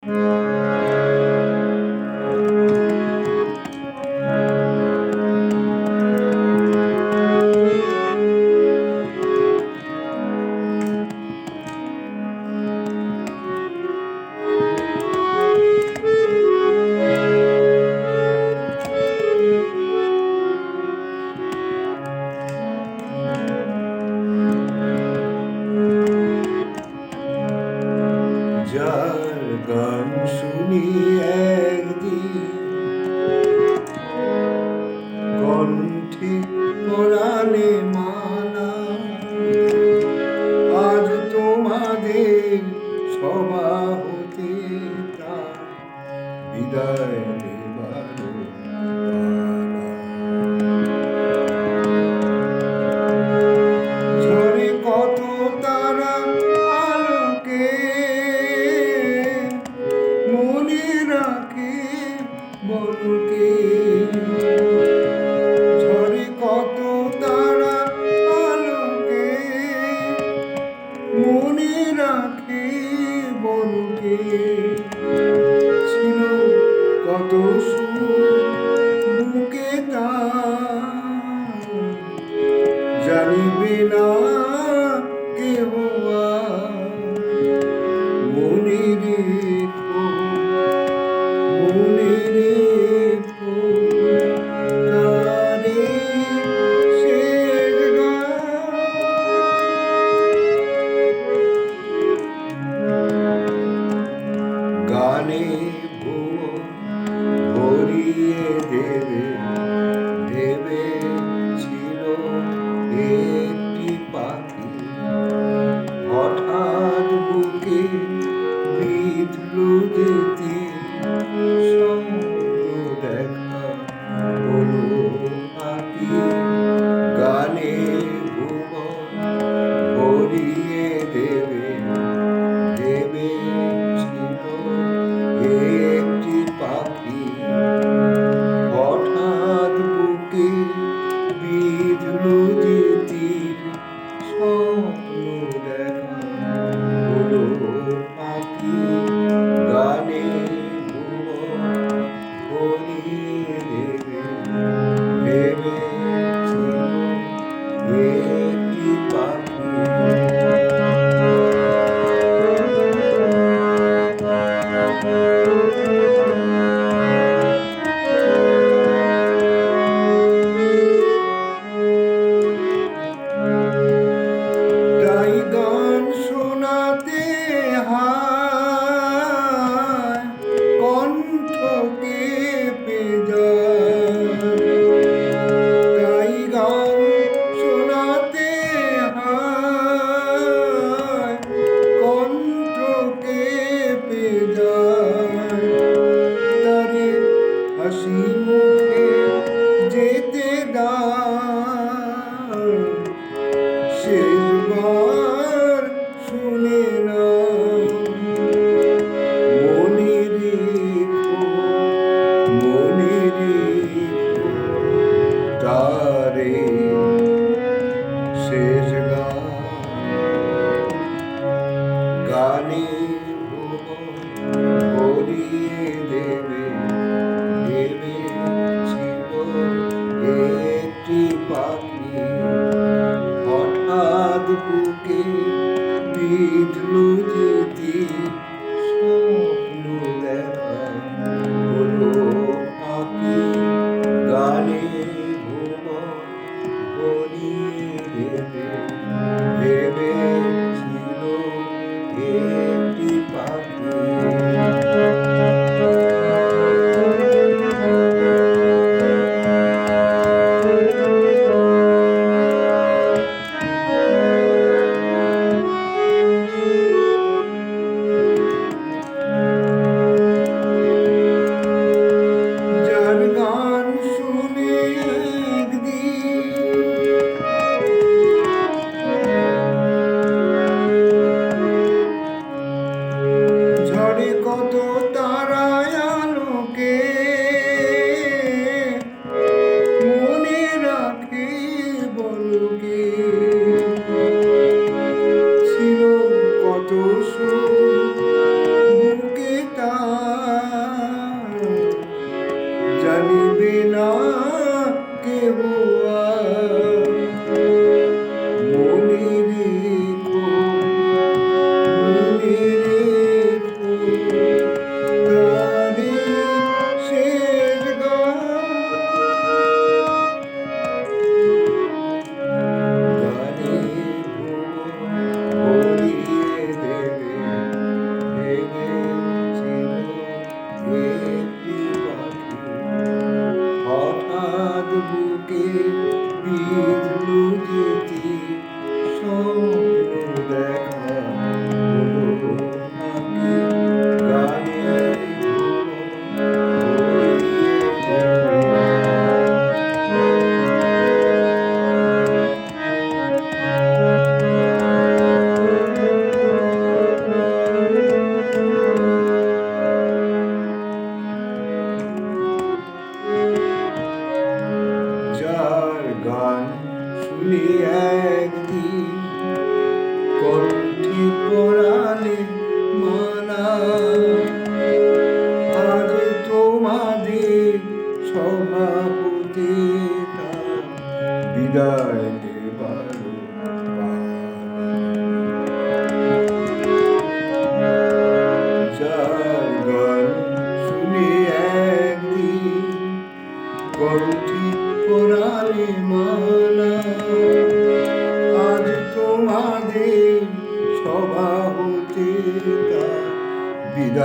যার গান শুনি একদিন কণ্ঠে পরাণে মালা, আজ তোমাদের সভা হতে তার বিদায় নেবার পালা। ঝরে কত তারা আলোকে মনে রাখে বলকে, ঝরে কত তারা আলোকে মনে রাখে বলকে, ছিল কত সুর বুকে তার জানিবে না কেহ মনে রেখো, মনে রেখো তারে শেষ গানে ভুবন ভরিয়ে দেবে ভেবেছিল একটি পাখি, হঠাৎ বুকে বিঁধল যেতে স্বপ্ন দেখা হলো পাখি। গানে ভুবন ভরিয়ে দেবে ভেবেছিল একটি পাখি, হঠাৎ বুকে বিঁধল যেতে স্বপ্ন দেখা হলো পাখি। গানে ভুবন ভরিয়ে দেবে ভেবেছিল একটি পাখি। তাই গান শোনাতে হায় কণ্ঠ কেঁপে যায়, তাই গান শোনাতে হায় কণ্ঠ কেঁপে যায়।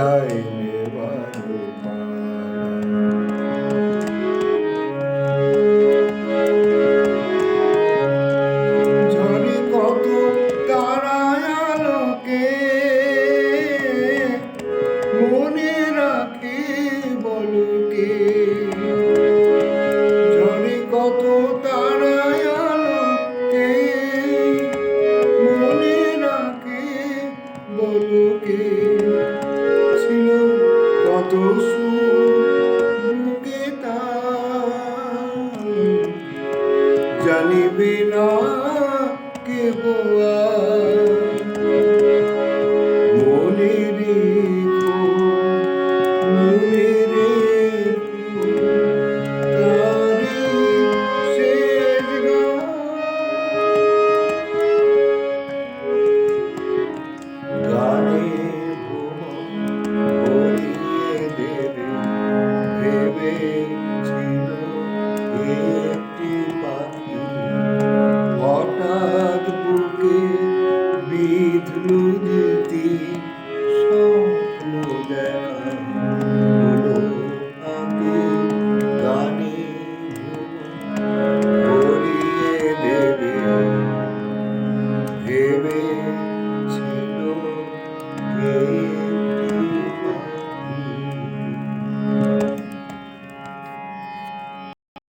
যায় নেবার পার।